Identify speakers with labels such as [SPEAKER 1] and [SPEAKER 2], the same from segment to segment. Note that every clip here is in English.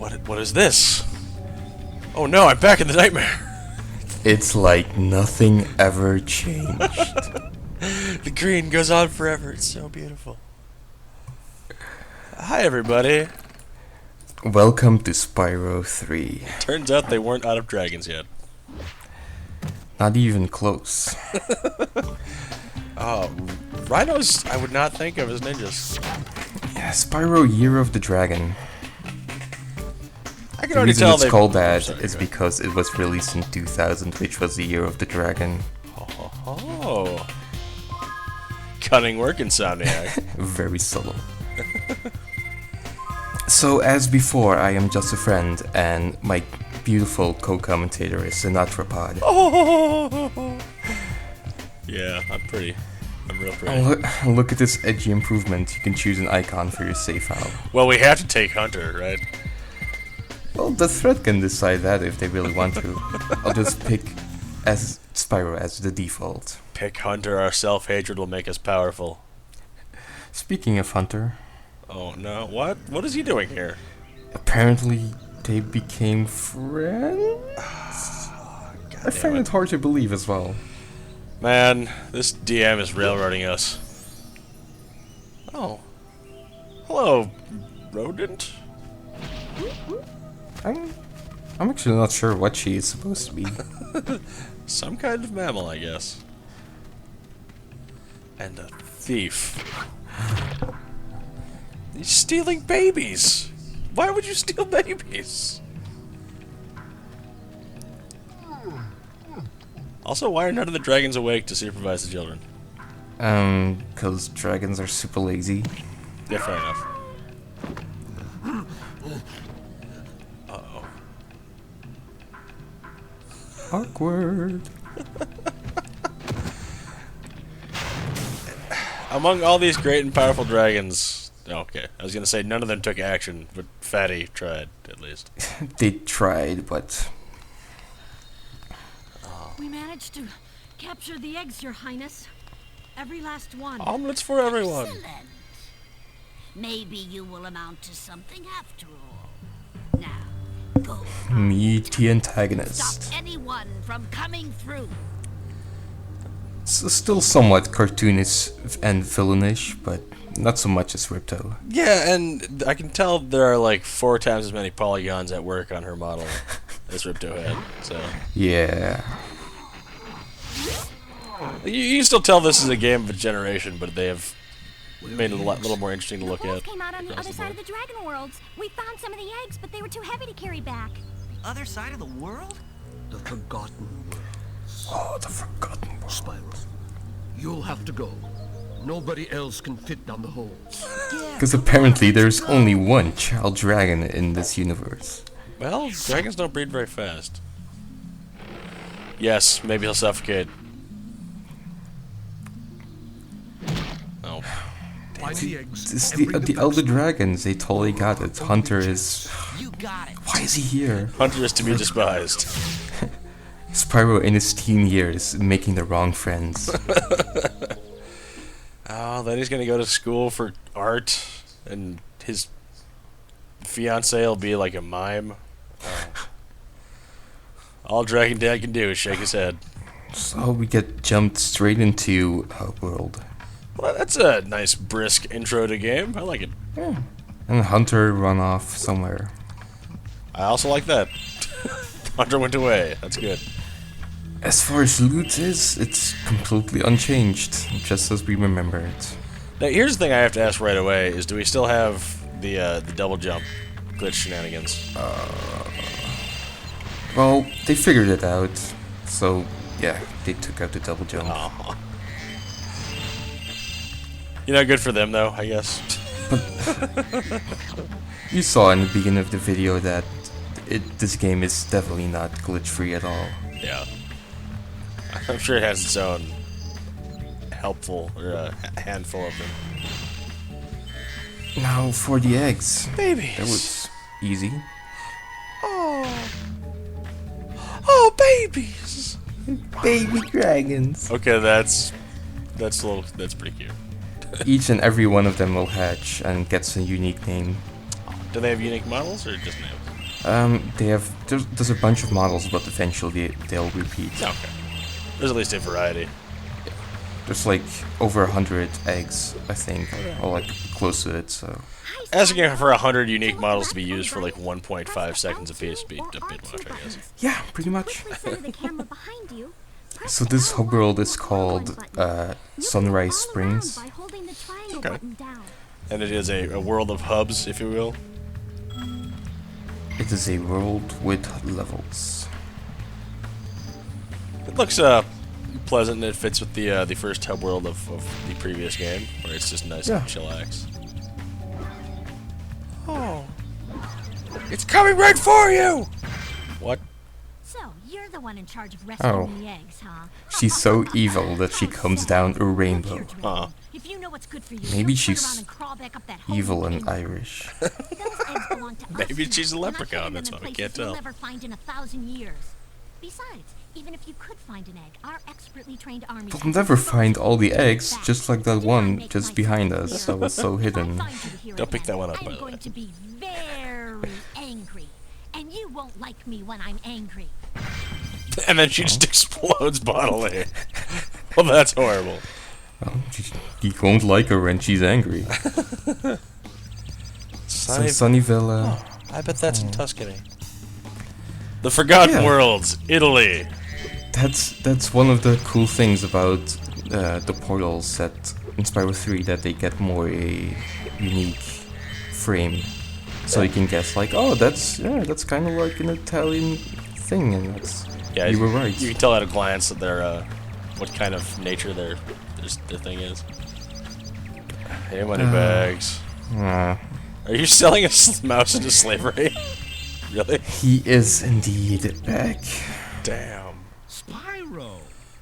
[SPEAKER 1] What is this? Oh no, I'm back in the nightmare.
[SPEAKER 2] It's like nothing ever changed.
[SPEAKER 1] The green goes on forever. It's so beautiful. Hi everybody.
[SPEAKER 2] Welcome to Spyro 3.
[SPEAKER 1] Turns out they weren't out of dragons yet.
[SPEAKER 2] Not even close.
[SPEAKER 1] Oh, rhinos I would not think of as ninjas.
[SPEAKER 2] Yeah, Spyro Year of the Dragon.
[SPEAKER 1] I can
[SPEAKER 2] The
[SPEAKER 1] already
[SPEAKER 2] reason
[SPEAKER 1] tell
[SPEAKER 2] it's
[SPEAKER 1] they...
[SPEAKER 2] called that
[SPEAKER 1] Sorry,
[SPEAKER 2] is
[SPEAKER 1] go ahead.
[SPEAKER 2] because it was released in 2000, which was the Year of the Dragon.
[SPEAKER 1] Oh. Cunning work, Insomniac.
[SPEAKER 2] Very subtle. So, as before, I am just a friend, and my beautiful co-commentator is an arthropod.
[SPEAKER 1] Oh. Yeah, I'm real pretty.
[SPEAKER 2] Oh, look at this edgy improvement. You can choose an icon for your save file.
[SPEAKER 1] Well, we have to take Hunter, right?
[SPEAKER 2] Well, the thread can decide that if they really want to. I'll just pick as Spyro as the default.
[SPEAKER 1] Pick Hunter, our self-hatred will make us powerful.
[SPEAKER 2] Speaking of Hunter,
[SPEAKER 1] Oh no, what? What is he doing here?
[SPEAKER 2] apparently they became friends? I find it hard to believe as well.
[SPEAKER 1] Man, this DM is railroading us. Oh. Hello, rodent?
[SPEAKER 2] I'm actually not sure what she is supposed to be.
[SPEAKER 1] Some kind of mammal, I guess. And a thief. He's stealing babies! Why would you steal babies? Also, why are none of the dragons awake to supervise the children?
[SPEAKER 2] Because dragons are super lazy.
[SPEAKER 1] Yeah, fair enough. Uh-oh.
[SPEAKER 2] Awkward.
[SPEAKER 1] Among all these great and powerful dragons... Okay, I was gonna say none of them took action, but Fatty tried, at least.
[SPEAKER 2] They tried, but...
[SPEAKER 3] We managed to capture the eggs, Your Highness. Every last one.
[SPEAKER 1] Omelets for everyone!
[SPEAKER 4] Excellent. Maybe you will amount to something after all. Now, go.
[SPEAKER 2] Meet the antagonist.
[SPEAKER 4] Stop anyone from coming through.
[SPEAKER 2] Still somewhat cartoonish and villainish, but not so much as Ripto.
[SPEAKER 1] Yeah, and I can tell there are like 4 times as many polygons at work on her model as Ripto had, so...
[SPEAKER 2] Yeah.
[SPEAKER 1] You can still tell this is a game of a generation, but they have made it a little more interesting to look at.
[SPEAKER 5] Came out on the
[SPEAKER 1] across
[SPEAKER 5] other
[SPEAKER 1] the
[SPEAKER 5] side of
[SPEAKER 1] board.
[SPEAKER 5] the dragon worlds. We found some of the eggs, but they were too heavy to carry back.
[SPEAKER 6] Other side of the world?
[SPEAKER 7] The Forgotten World.
[SPEAKER 2] Oh, the Forgotten World.
[SPEAKER 7] Spyro, you'll have to go. Nobody else can fit down the hole.
[SPEAKER 2] Because apparently there's only one child dragon in this universe.
[SPEAKER 1] Well, dragons don't breed very fast. Yes, maybe he'll suffocate. Oh.
[SPEAKER 7] Find the eggs.
[SPEAKER 2] It's
[SPEAKER 7] and bring
[SPEAKER 2] the
[SPEAKER 7] them
[SPEAKER 2] Elder
[SPEAKER 7] back.
[SPEAKER 2] Dragons, they totally got it. Hunter is...
[SPEAKER 6] You got it.
[SPEAKER 2] Why is he here?
[SPEAKER 1] Hunter is to be despised.
[SPEAKER 2] Spyro in his teen years, making the wrong friends.
[SPEAKER 1] Oh, then he's gonna go to school for art, and his fiancée will be like a mime. All Dragon Dad can do is shake his head.
[SPEAKER 2] So we get jumped straight into a world.
[SPEAKER 1] Well, that's a nice, brisk intro to game. I like it.
[SPEAKER 2] Yeah. And Hunter run off somewhere.
[SPEAKER 1] I also like that. Hunter went away. That's good.
[SPEAKER 2] As far as loot is, it's completely unchanged, just as we remember it.
[SPEAKER 1] Now, here's the thing I have to ask right away: is do we still have the double jump glitch shenanigans?
[SPEAKER 2] Well, they figured it out, so yeah, they took out the double jump.
[SPEAKER 1] Aw. You know, good for them though, I guess.
[SPEAKER 2] You saw in the beginning of the video that this game is definitely not glitch-free at all.
[SPEAKER 1] Yeah. I'm sure it has its own helpful or handful of them.
[SPEAKER 2] Now for the eggs.
[SPEAKER 1] Babies.
[SPEAKER 2] That was easy.
[SPEAKER 1] Oh, babies.
[SPEAKER 2] Baby dragons.
[SPEAKER 1] Okay, that's pretty cute.
[SPEAKER 2] Each and every one of them will hatch and gets a unique name.
[SPEAKER 1] Do they have unique models or just names?
[SPEAKER 2] They have there's a bunch of models, but eventually they'll repeat.
[SPEAKER 1] Okay. There's at least a variety.
[SPEAKER 2] There's like over 100 eggs, I think, or like close to it. So
[SPEAKER 1] Asking for 100 unique models to be used for like 1.5 seconds apiece would be a bit much, I guess.
[SPEAKER 2] yeah, pretty much.
[SPEAKER 5] Quickly center the camera behind you. Press
[SPEAKER 2] So
[SPEAKER 5] the
[SPEAKER 2] this
[SPEAKER 5] L
[SPEAKER 2] hub world
[SPEAKER 5] button
[SPEAKER 2] is
[SPEAKER 5] or
[SPEAKER 2] called
[SPEAKER 5] L1 button. You can
[SPEAKER 2] Sunrise
[SPEAKER 5] go all around
[SPEAKER 2] Springs.
[SPEAKER 5] by holding the triangle
[SPEAKER 1] Okay.
[SPEAKER 5] button down.
[SPEAKER 1] And it is a world of hubs, if you will.
[SPEAKER 2] It is a world with levels.
[SPEAKER 1] It looks pleasant and it fits with the first hub world of the previous game, where it's just nice
[SPEAKER 2] Yeah.
[SPEAKER 1] and chillax. Oh. It's coming right for you! What?
[SPEAKER 5] So, you're the one in charge of rescuing
[SPEAKER 2] Oh.
[SPEAKER 5] the eggs, huh?
[SPEAKER 2] She's so evil that she comes down a rainbow.
[SPEAKER 5] Here, Draven.
[SPEAKER 1] Huh.
[SPEAKER 5] If you know what's good for you,
[SPEAKER 2] Maybe
[SPEAKER 5] don't turn
[SPEAKER 2] she's
[SPEAKER 5] around and crawl back up that hole
[SPEAKER 2] Evil
[SPEAKER 5] you
[SPEAKER 2] and
[SPEAKER 5] came from.
[SPEAKER 2] Irish.
[SPEAKER 5] Those eggs belong to us
[SPEAKER 1] Maybe
[SPEAKER 5] now,
[SPEAKER 1] she's a
[SPEAKER 5] and I'm
[SPEAKER 1] leprechaun,
[SPEAKER 5] hiding
[SPEAKER 1] that's
[SPEAKER 5] them in
[SPEAKER 1] why we
[SPEAKER 5] places
[SPEAKER 1] can't
[SPEAKER 5] you'll
[SPEAKER 1] tell.
[SPEAKER 5] never find in 1,000 years. Besides, even if you could find an egg, our expertly trained army
[SPEAKER 2] We'll never find all the eggs, just like that one just behind us that was so hidden.
[SPEAKER 1] Don't pick that one up, by
[SPEAKER 5] I'm
[SPEAKER 1] the
[SPEAKER 5] going
[SPEAKER 1] way.
[SPEAKER 5] to be very angry, and you won't like me when I'm angry.
[SPEAKER 1] And then she just explodes bodily. Well, that's horrible.
[SPEAKER 2] You won't like her when she's angry. So Sunnyville.
[SPEAKER 1] I bet that's in Tuscany. The Forgotten
[SPEAKER 2] Yeah.
[SPEAKER 1] Worlds, Italy.
[SPEAKER 2] That's one of the cool things about the portals that in Spyro 3, that they get more a unique frame, so you can guess like, oh, that's kind of like an Italian thing, and that's
[SPEAKER 1] Yeah,
[SPEAKER 2] you were right.
[SPEAKER 1] You can tell at a glance that they're what kind of nature their thing is. Hey, money bags.
[SPEAKER 2] Ah,
[SPEAKER 1] Are you selling a mouse into slavery? Really?
[SPEAKER 2] he is indeed back.
[SPEAKER 1] Damn.
[SPEAKER 8] Spyro!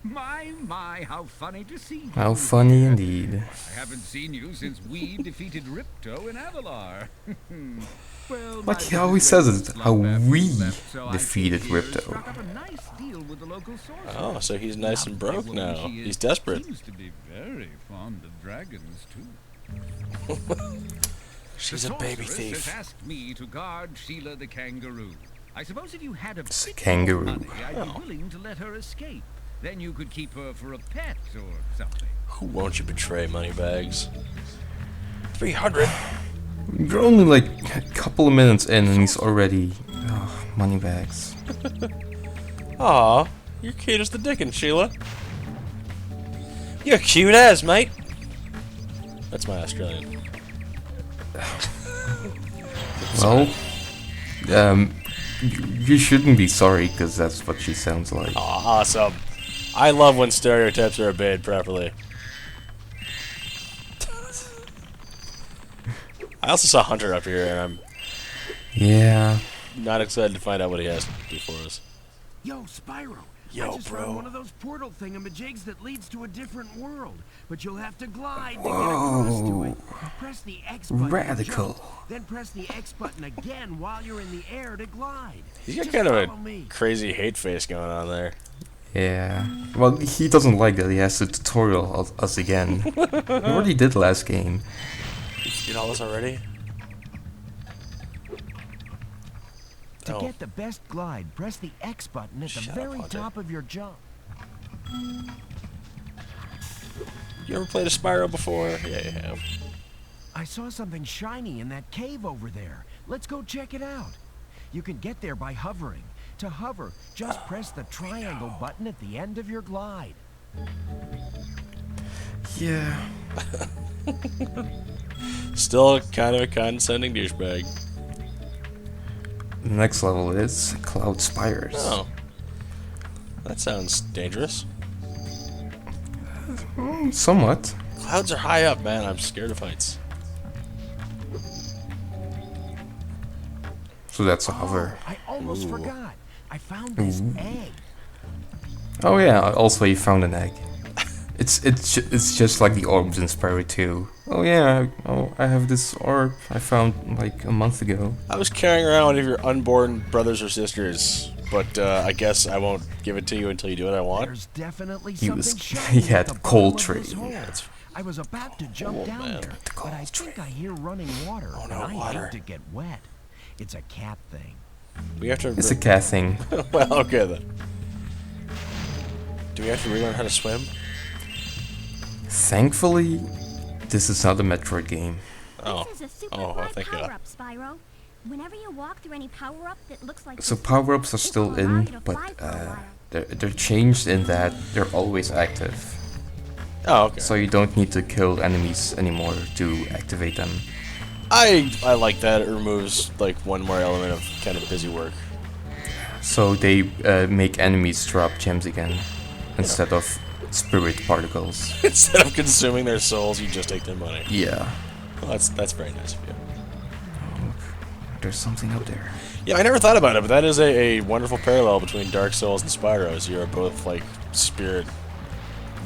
[SPEAKER 8] My, how funny to see you.
[SPEAKER 2] How funny indeed.
[SPEAKER 8] I haven't seen you since we defeated Ripto in Avalar. Well,
[SPEAKER 2] Like
[SPEAKER 8] my
[SPEAKER 2] he always
[SPEAKER 8] business
[SPEAKER 2] says it,
[SPEAKER 8] was
[SPEAKER 2] how
[SPEAKER 8] long after
[SPEAKER 2] we
[SPEAKER 8] you left, so I
[SPEAKER 2] defeated
[SPEAKER 8] came here and
[SPEAKER 2] Ripto.
[SPEAKER 8] struck up a nice deal with the local sorcerer.
[SPEAKER 1] Oh, so he's nice and broke
[SPEAKER 8] Lovely
[SPEAKER 1] now.
[SPEAKER 8] woman she is.
[SPEAKER 1] He's desperate.
[SPEAKER 8] Seems to be very fond of dragons too.
[SPEAKER 1] She's
[SPEAKER 8] The
[SPEAKER 1] a baby
[SPEAKER 8] sorceress
[SPEAKER 1] thief.
[SPEAKER 8] has asked me to guard Sheila the kangaroo. I suppose if you had a
[SPEAKER 2] It's a
[SPEAKER 8] bit
[SPEAKER 2] kangaroo.
[SPEAKER 8] more money, I'd
[SPEAKER 1] Oh.
[SPEAKER 8] be willing to let her escape. Then you could keep her for a pet or something.
[SPEAKER 1] Who won't you betray, Moneybags? 300.
[SPEAKER 2] You're only like a couple of minutes in, and he's already money bags.
[SPEAKER 1] Aw, you're cute as the dickens, Sheila. You're cute as, mate. That's my Australian.
[SPEAKER 2] Well, you shouldn't be sorry, because that's what she sounds like.
[SPEAKER 1] Aw, awesome. I love when stereotypes are obeyed properly. I also saw Hunter up here, and I'm
[SPEAKER 2] Yeah.
[SPEAKER 1] not excited to find out what he has to do for us.
[SPEAKER 9] Yo, Spyro.
[SPEAKER 1] Yo,
[SPEAKER 9] I just
[SPEAKER 1] bro.
[SPEAKER 9] found one of those portal thingamajigs that leads to a different world, but you'll have to glide to get across to it. Press the X button to
[SPEAKER 2] Radical.
[SPEAKER 9] jump, then press the X button again while you're in the air to glide.
[SPEAKER 1] He's got
[SPEAKER 9] Just
[SPEAKER 1] kind of
[SPEAKER 9] follow
[SPEAKER 1] a
[SPEAKER 9] me.
[SPEAKER 1] crazy hate face going on there.
[SPEAKER 2] Yeah. Well, he doesn't like that he has to tutorial us again. He already did last game.
[SPEAKER 1] You did all this already?
[SPEAKER 9] To
[SPEAKER 1] Oh.
[SPEAKER 9] get the best glide, press the X button at the
[SPEAKER 1] Shut up,
[SPEAKER 9] very
[SPEAKER 1] Hunter.
[SPEAKER 9] top of your jump.
[SPEAKER 1] You ever played a Spyro before? Yeah, you have.
[SPEAKER 9] I saw something shiny in that cave over there. Let's go check it out. You can get there by hovering. To hover, just press the triangle button at the end of your glide.
[SPEAKER 2] Yeah.
[SPEAKER 1] Still kind of a condescending douchebag.
[SPEAKER 2] The next level is Cloud Spires.
[SPEAKER 1] Oh. That sounds dangerous.
[SPEAKER 2] Somewhat.
[SPEAKER 1] Clouds are high up, man. I'm scared of heights.
[SPEAKER 2] So that's a hover.
[SPEAKER 9] I almost
[SPEAKER 1] Ooh.
[SPEAKER 9] forgot. I found this egg.
[SPEAKER 2] Oh yeah, also you found an egg. It's just like the orbs in Spyro 2. Oh yeah, I have this orb I found like a month ago.
[SPEAKER 1] I was carrying around one of your unborn brothers or sisters, but I guess I won't give it to you until you do what I want.
[SPEAKER 9] There's definitely
[SPEAKER 2] He
[SPEAKER 9] something
[SPEAKER 2] was-
[SPEAKER 9] shiny
[SPEAKER 2] he had
[SPEAKER 9] at the
[SPEAKER 2] coal
[SPEAKER 9] bottom of this
[SPEAKER 2] tree.
[SPEAKER 9] hole.
[SPEAKER 1] That's-
[SPEAKER 9] I was about to jump
[SPEAKER 1] Oh,
[SPEAKER 9] down
[SPEAKER 1] man.
[SPEAKER 9] there,
[SPEAKER 2] The
[SPEAKER 9] but I
[SPEAKER 2] coal
[SPEAKER 9] think
[SPEAKER 2] tree.
[SPEAKER 9] I hear running water,
[SPEAKER 1] Oh, no,
[SPEAKER 9] and I
[SPEAKER 1] water.
[SPEAKER 9] hate to get wet. It's a cat thing.
[SPEAKER 1] We have to.
[SPEAKER 2] It's a cat thing.
[SPEAKER 1] Well, okay then. Do we have to relearn how to swim?
[SPEAKER 2] Thankfully, this is not a Metroid game.
[SPEAKER 1] Oh.
[SPEAKER 5] This is a super
[SPEAKER 1] Oh,
[SPEAKER 5] fly
[SPEAKER 1] thank God.
[SPEAKER 5] power-up, Spyro. Whenever you walk through any power-up that looks like
[SPEAKER 2] So
[SPEAKER 5] this,
[SPEAKER 2] power-ups are
[SPEAKER 5] it
[SPEAKER 2] still
[SPEAKER 5] will allow you
[SPEAKER 2] in,
[SPEAKER 5] to
[SPEAKER 2] but
[SPEAKER 5] fly for a while.
[SPEAKER 2] they're changed in that they're always active.
[SPEAKER 1] Oh, okay.
[SPEAKER 2] So you don't need to kill enemies anymore to activate them.
[SPEAKER 1] I like that. It removes like one more element of kind of busy work.
[SPEAKER 2] So they make enemies drop gems again instead of spirit particles.
[SPEAKER 1] Instead of consuming their souls, you just take their money.
[SPEAKER 2] Yeah.
[SPEAKER 1] Well, that's very nice of you.
[SPEAKER 2] There's something up there.
[SPEAKER 1] Yeah, I never thought about it, but that is a wonderful parallel between Dark Souls and Spyro. You're both like spirit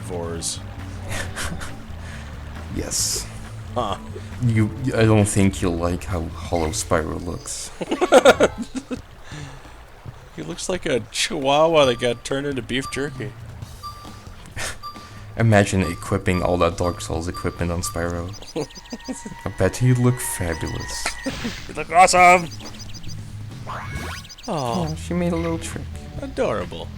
[SPEAKER 1] vores.
[SPEAKER 2] Yes.
[SPEAKER 1] Huh.
[SPEAKER 2] I don't think you'll like how hollow Spyro looks.
[SPEAKER 1] He looks like a chihuahua that got turned into beef jerky.
[SPEAKER 2] Imagine equipping all that Dark Souls equipment on Spyro. I bet he'd look fabulous.
[SPEAKER 1] You look awesome!
[SPEAKER 2] Oh, she made a little trick.
[SPEAKER 1] Adorable.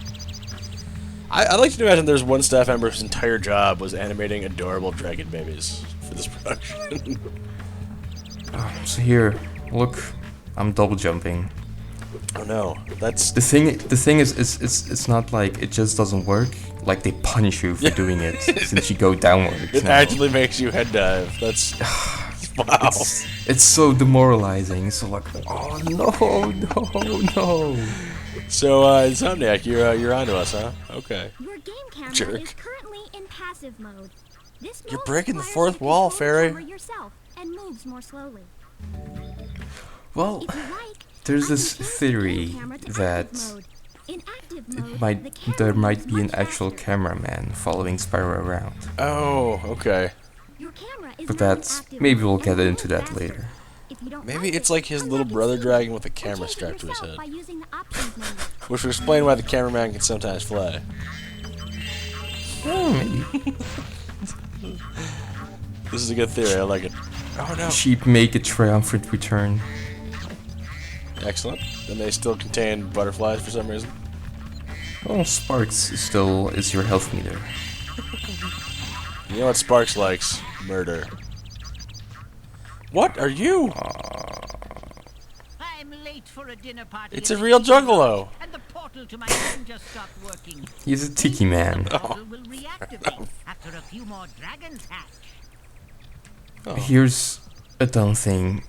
[SPEAKER 1] I like to imagine there's one staff member whose entire job was animating adorable dragon babies for this production.
[SPEAKER 2] So here, look, I'm double jumping.
[SPEAKER 1] Oh no, that's...
[SPEAKER 2] The thing is, it's not like it just doesn't work. Like they punish you for doing it since you go downwards.
[SPEAKER 1] It
[SPEAKER 2] now.
[SPEAKER 1] actually makes you head dive. That's... wow.
[SPEAKER 2] It's so demoralizing. So like, oh no.
[SPEAKER 1] So, Insomniac, you're onto us, huh? Okay.
[SPEAKER 5] Your game camera
[SPEAKER 1] Jerk.
[SPEAKER 5] is currently in passive mode. This
[SPEAKER 1] You're
[SPEAKER 5] mode
[SPEAKER 1] breaking the
[SPEAKER 5] requires
[SPEAKER 1] fourth
[SPEAKER 5] you to
[SPEAKER 1] wall,
[SPEAKER 5] control the
[SPEAKER 1] Fairy.
[SPEAKER 5] camera yourself and moves more slowly.
[SPEAKER 2] Well,
[SPEAKER 5] If you like,
[SPEAKER 2] there's
[SPEAKER 5] I
[SPEAKER 2] this
[SPEAKER 5] can change the
[SPEAKER 2] theory
[SPEAKER 5] game camera to
[SPEAKER 2] that
[SPEAKER 5] active mode. In active mode,
[SPEAKER 2] there
[SPEAKER 5] the camera
[SPEAKER 2] might
[SPEAKER 5] moves
[SPEAKER 2] be an
[SPEAKER 5] much
[SPEAKER 2] actual
[SPEAKER 5] faster.
[SPEAKER 2] cameraman following Spyro around.
[SPEAKER 1] Oh, okay.
[SPEAKER 5] Your camera is
[SPEAKER 2] But
[SPEAKER 5] now in
[SPEAKER 2] that's
[SPEAKER 5] active
[SPEAKER 2] maybe
[SPEAKER 5] mode
[SPEAKER 2] we'll
[SPEAKER 5] and
[SPEAKER 2] get
[SPEAKER 5] will
[SPEAKER 2] into
[SPEAKER 5] move
[SPEAKER 2] that
[SPEAKER 5] faster.
[SPEAKER 2] later.
[SPEAKER 5] If you don't
[SPEAKER 1] Maybe
[SPEAKER 5] like
[SPEAKER 1] it's
[SPEAKER 5] it,
[SPEAKER 1] like his
[SPEAKER 5] come
[SPEAKER 1] little
[SPEAKER 5] back and
[SPEAKER 1] brother
[SPEAKER 5] see
[SPEAKER 1] dragon
[SPEAKER 5] it,
[SPEAKER 1] with a
[SPEAKER 5] or
[SPEAKER 1] camera
[SPEAKER 5] change it
[SPEAKER 1] strapped to his
[SPEAKER 5] yourself
[SPEAKER 1] head.
[SPEAKER 5] by using the options menu.
[SPEAKER 1] Which would explain why the cameraman can sometimes fly.
[SPEAKER 2] Oh, maybe.
[SPEAKER 1] This is a good theory, I like it. Oh no.
[SPEAKER 2] Sheep make a triumphant return.
[SPEAKER 1] Excellent. Then they still contain butterflies for some reason.
[SPEAKER 2] Oh, Sparks still is your health meter.
[SPEAKER 1] You know what Sparks likes? Murder. What are you?
[SPEAKER 6] I'm late for a dinner party.
[SPEAKER 1] It's a real Juggalo.
[SPEAKER 6] And the portal to my room just stopped working.
[SPEAKER 2] He's a tiki man.
[SPEAKER 6] The portal will reactivate after a few more dragons hatch.
[SPEAKER 1] Oh.
[SPEAKER 2] Here's a dumb thing.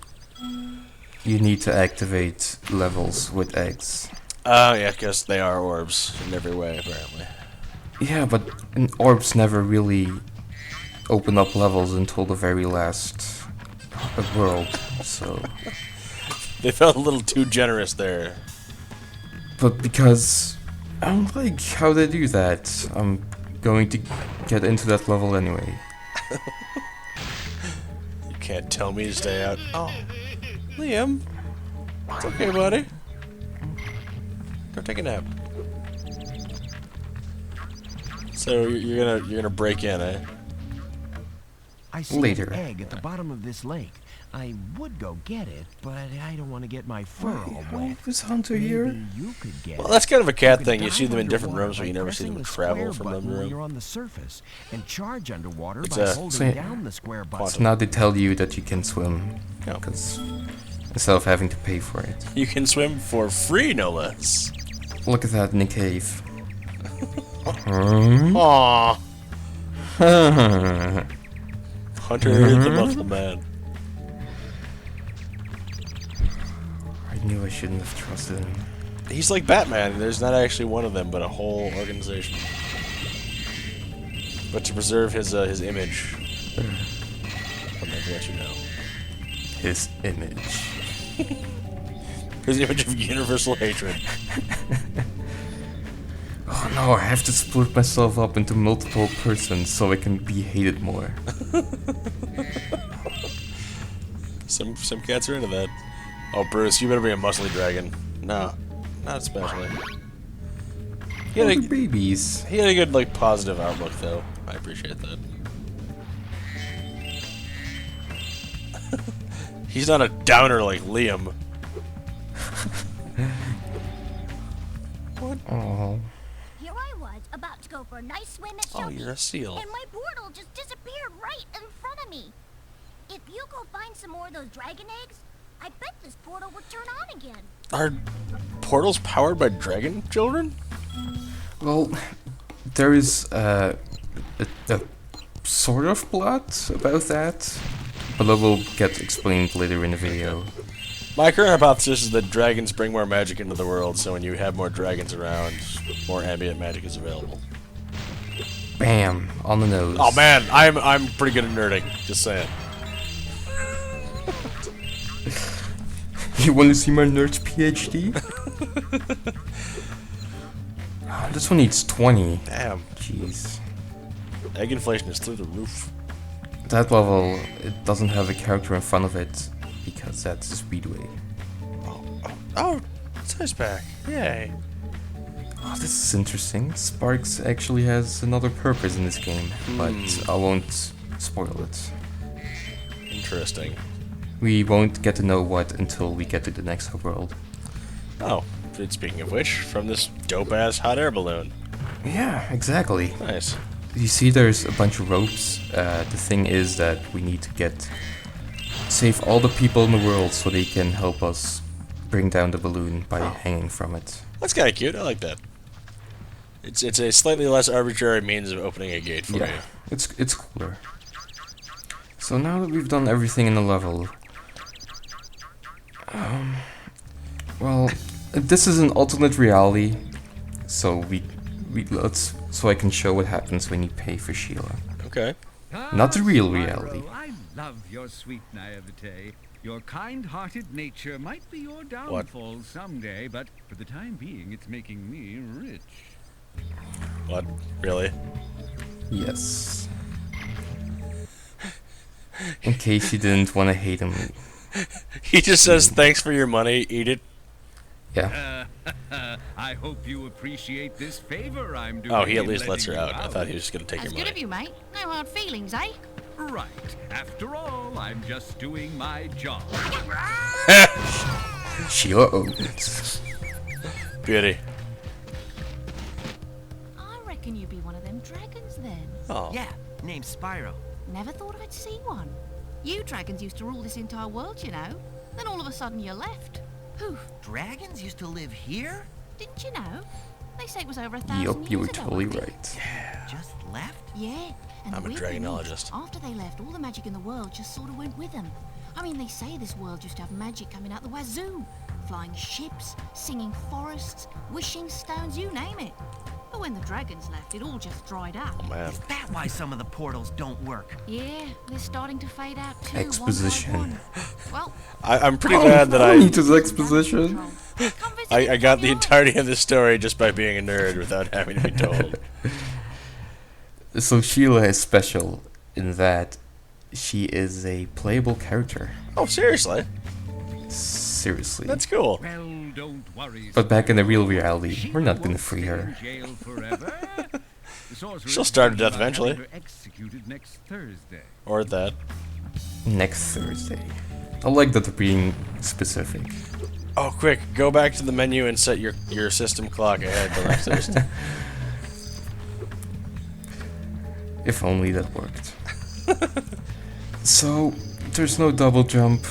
[SPEAKER 2] You need to activate levels with eggs.
[SPEAKER 1] Oh, yeah, because they are orbs in every way, apparently.
[SPEAKER 2] Yeah, but orbs never really open up levels until the very last world, so...
[SPEAKER 1] They felt a little too generous there.
[SPEAKER 2] But because I don't like how they do that, I'm going to get into that level anyway.
[SPEAKER 1] You can't tell me to stay out. Oh. Liam. It's okay, buddy. Go take a nap. So you're gonna break in, eh?
[SPEAKER 9] I see
[SPEAKER 2] Later.
[SPEAKER 9] an egg at the bottom of this lake. I would go get it, but I don't want to get my fur all wet.
[SPEAKER 2] Was Hunter
[SPEAKER 9] Maybe
[SPEAKER 2] here?
[SPEAKER 9] you could get
[SPEAKER 1] Well,
[SPEAKER 9] it.
[SPEAKER 1] that's kind of a cat
[SPEAKER 9] could
[SPEAKER 1] thing. You see
[SPEAKER 9] dive
[SPEAKER 1] them in different
[SPEAKER 9] underwater
[SPEAKER 1] rooms, but
[SPEAKER 9] by
[SPEAKER 1] you never see
[SPEAKER 9] pressing
[SPEAKER 1] them
[SPEAKER 9] the
[SPEAKER 1] travel
[SPEAKER 9] square
[SPEAKER 1] from room
[SPEAKER 9] button
[SPEAKER 1] to
[SPEAKER 9] when
[SPEAKER 1] room.
[SPEAKER 9] you're on the surface, and charge underwater
[SPEAKER 1] It's
[SPEAKER 9] by
[SPEAKER 1] a-
[SPEAKER 9] holding
[SPEAKER 2] So-
[SPEAKER 9] down the square button.
[SPEAKER 2] So now they tell you that you can swim,
[SPEAKER 1] Yeah.
[SPEAKER 2] because instead of having to pay for it.
[SPEAKER 1] You can swim for free, no less.
[SPEAKER 2] Look at that in the cave. Hmm?
[SPEAKER 1] Aww. Hunter the Muscle Man.
[SPEAKER 2] I knew I shouldn't have trusted him.
[SPEAKER 1] He's like Batman. There's not actually one of them, but a whole organization. But to preserve his image, I'll never let you know.
[SPEAKER 2] His image.
[SPEAKER 1] His image of universal hatred.
[SPEAKER 2] Oh no, I have to split myself up into multiple persons so I can be hated more.
[SPEAKER 1] Some cats are into that. Oh, Bruce, you better be a muscly dragon. No, not especially. He
[SPEAKER 2] Oh,
[SPEAKER 1] had,
[SPEAKER 2] the babies.
[SPEAKER 1] he had a good, like, positive outlook, though. I appreciate that. He's not a downer like Liam. What?
[SPEAKER 2] Oh.
[SPEAKER 5] Here I was, about to go for a nice swim at
[SPEAKER 1] Oh,
[SPEAKER 5] Shelby,
[SPEAKER 1] you're a seal.
[SPEAKER 5] and my portal just disappeared right in front of me. If you go find some more of those dragon eggs, I bet this portal would turn on again.
[SPEAKER 1] Are portals powered by dragon children?
[SPEAKER 2] Well, there is a sort of plot about that, but that will get explained later in the video.
[SPEAKER 1] My current hypothesis is that dragons bring more magic into the world, so when you have more dragons around, more ambient magic is available.
[SPEAKER 2] Bam! On the nose.
[SPEAKER 1] Oh man, I'm pretty good at nerding. Just saying.
[SPEAKER 2] You want to see my nerd's PhD? This one needs 20.
[SPEAKER 1] Damn.
[SPEAKER 2] Jeez.
[SPEAKER 1] Egg inflation is through the roof.
[SPEAKER 2] That level, it doesn't have a character in front of it, because that's the speedway.
[SPEAKER 1] Oh, size pack. Yay.
[SPEAKER 2] Oh, this is interesting. Sparks actually has another purpose in this game, but I won't spoil it.
[SPEAKER 1] Interesting.
[SPEAKER 2] We won't get to know what until we get to the next world.
[SPEAKER 1] Oh, speaking of which, from this dope-ass hot air balloon.
[SPEAKER 2] Yeah, exactly.
[SPEAKER 1] Nice.
[SPEAKER 2] You see there's a bunch of ropes. The thing is that we need to save all the people in the world so they can help us bring down the balloon by hanging from it.
[SPEAKER 1] That's kind of cute. I like that. It's a slightly less arbitrary means of opening a gate for you.
[SPEAKER 2] It's cooler. So now that we've done everything in the level, well, this is an alternate reality, so so I can show what happens when you pay for Sheila.
[SPEAKER 1] Okay.
[SPEAKER 2] Not the real
[SPEAKER 8] Spyro,
[SPEAKER 2] reality.
[SPEAKER 8] I love your sweet naivete. Your kind-hearted nature might be your downfall someday, but for the time being, it's making me rich.
[SPEAKER 1] What? Really?
[SPEAKER 2] Yes. In case you didn't want to hate him.
[SPEAKER 1] He just says, thanks for your money, eat it.
[SPEAKER 2] Yeah.
[SPEAKER 8] I hope you appreciate this favor I'm doing.
[SPEAKER 1] Oh, he at
[SPEAKER 8] in
[SPEAKER 1] least lets her
[SPEAKER 8] letting you
[SPEAKER 1] out. I thought he was just going to take
[SPEAKER 3] That's
[SPEAKER 1] your
[SPEAKER 3] good of
[SPEAKER 1] money.
[SPEAKER 3] you, mate. No hard feelings, eh?
[SPEAKER 8] Right. After all, I'm just doing my job.
[SPEAKER 2] Sheila owns.
[SPEAKER 1] Beauty.
[SPEAKER 5] I reckon you'd be one of them dragons then.
[SPEAKER 1] Oh.
[SPEAKER 9] Yeah, named Spyro.
[SPEAKER 3] Never thought I'd see one. You dragons used to rule this entire world, you know. Then all of a sudden you left. Poof.
[SPEAKER 9] Dragons used to live here?
[SPEAKER 3] Didn't you know? They say it was over 1,000
[SPEAKER 2] Yup,
[SPEAKER 3] years
[SPEAKER 2] you were
[SPEAKER 3] ago,
[SPEAKER 2] totally
[SPEAKER 3] I think.
[SPEAKER 2] right.
[SPEAKER 9] Just left?
[SPEAKER 3] Yeah, and
[SPEAKER 1] I'm
[SPEAKER 3] the
[SPEAKER 1] a
[SPEAKER 3] weird thing is,
[SPEAKER 1] dragonologist.
[SPEAKER 3] after they left, all the magic in the world just sort of went with them. I mean, they say this world used to have magic coming out the wazoo. Flying ships, singing forests, wishing stones, you name it. But when the dragons left, it all just dried up.
[SPEAKER 1] Oh, man.
[SPEAKER 9] Is that why some of the portals don't work?
[SPEAKER 3] Yeah, they're starting to fade out too.
[SPEAKER 2] Exposition.
[SPEAKER 3] One by one. Well,
[SPEAKER 1] I'm pretty glad that I
[SPEAKER 2] need his exposition.
[SPEAKER 1] I got the entirety of this story just by being a nerd without having to be told.
[SPEAKER 2] So Sheila is special in that she is a playable character.
[SPEAKER 1] Oh, seriously?
[SPEAKER 2] Seriously.
[SPEAKER 1] That's cool.
[SPEAKER 8] Well, don't worry.
[SPEAKER 2] But back in the real reality,
[SPEAKER 8] She
[SPEAKER 2] we're not
[SPEAKER 8] won't
[SPEAKER 2] gonna free
[SPEAKER 8] stay
[SPEAKER 2] her.
[SPEAKER 8] in jail forever. The sorceress
[SPEAKER 1] She'll starve to death
[SPEAKER 8] will have
[SPEAKER 1] eventually.
[SPEAKER 8] her executed next Thursday.
[SPEAKER 1] Or that.
[SPEAKER 2] Next Thursday. I like that they're being specific.
[SPEAKER 1] Oh, quick, go back to the menu and set your system clock ahead to next Thursday.
[SPEAKER 2] If only that worked. So, there's no double jump.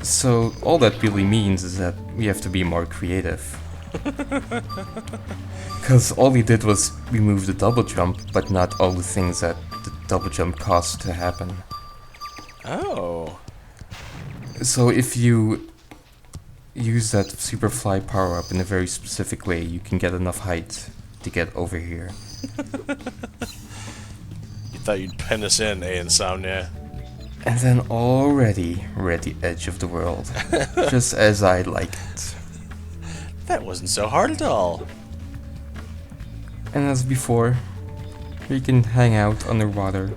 [SPEAKER 2] So, all that really means is that we have to be more creative. Because all we did was remove the double jump, but not all the things that the double jump caused to happen.
[SPEAKER 1] Oh.
[SPEAKER 2] So, if you use that super fly power up in a very specific way, you can get enough height to get over here.
[SPEAKER 1] You thought you'd pen us in, Insomnia.
[SPEAKER 2] And then already we're at the edge of the world. Just as I like it.
[SPEAKER 1] That wasn't so hard at all.
[SPEAKER 2] And as before, we can hang out underwater.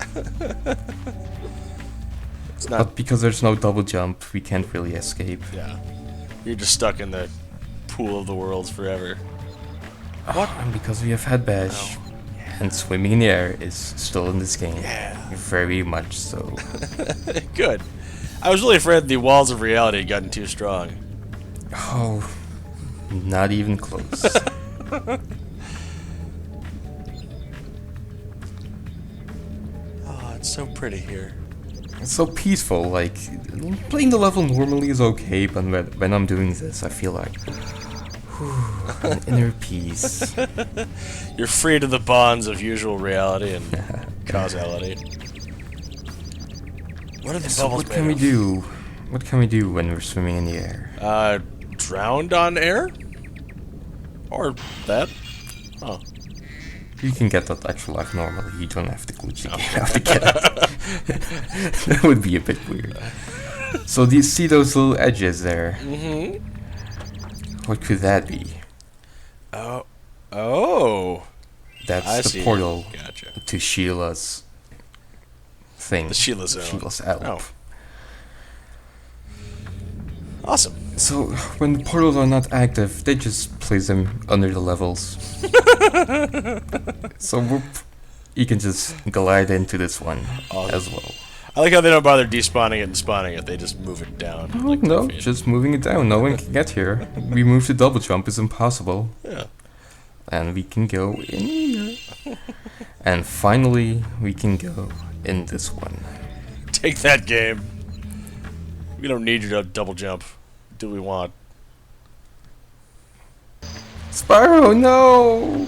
[SPEAKER 1] It's not.
[SPEAKER 2] But because there's no double jump, we can't really escape.
[SPEAKER 1] Yeah. You're just stuck in the pool of the worlds forever.
[SPEAKER 2] What? And because we have head bash. And swimming in the air is still in this game.
[SPEAKER 1] Yeah.
[SPEAKER 2] Very much so.
[SPEAKER 1] Good. I was really afraid the walls of reality had gotten too strong.
[SPEAKER 2] Oh, Not even close.
[SPEAKER 1] Oh, it's so pretty here.
[SPEAKER 2] It's so peaceful, like, playing the level normally is okay, but when I'm doing this, I feel like, whew, an inner peace.
[SPEAKER 1] You're free to the bonds of usual reality and causality. What are the
[SPEAKER 2] So
[SPEAKER 1] bubbles
[SPEAKER 2] what can we
[SPEAKER 1] made
[SPEAKER 2] do? What can we do when we're swimming in the air?
[SPEAKER 1] of? Drowned on air? Or that? Oh.
[SPEAKER 2] You can get that actual life normally, you don't have to glitch the game out to get it. That would be a bit weird. So do you see those little edges there?
[SPEAKER 1] Mm-hmm.
[SPEAKER 2] What could that be?
[SPEAKER 1] Oh. Oh.
[SPEAKER 2] That's
[SPEAKER 1] I
[SPEAKER 2] the
[SPEAKER 1] see.
[SPEAKER 2] portal
[SPEAKER 1] Gotcha.
[SPEAKER 2] to Sheila's thing.
[SPEAKER 1] The Sheila zone.
[SPEAKER 2] Sheila's Alp.
[SPEAKER 1] Oh. Awesome.
[SPEAKER 2] So, when the portals are not active, they just place them under the levels. So, whoop, you can just glide into this one as well.
[SPEAKER 1] I like how they don't bother despawning it and spawning it. They just move it down.
[SPEAKER 2] Oh,
[SPEAKER 1] like
[SPEAKER 2] no,
[SPEAKER 1] 10 feet.
[SPEAKER 2] just moving it down. No one can get here. We move the double jump is impossible.
[SPEAKER 1] Yeah.
[SPEAKER 2] And we can go in here. And finally, we can go in this one.
[SPEAKER 1] Take that, game. We don't need you to double jump. Do we want?
[SPEAKER 2] Spyro, no!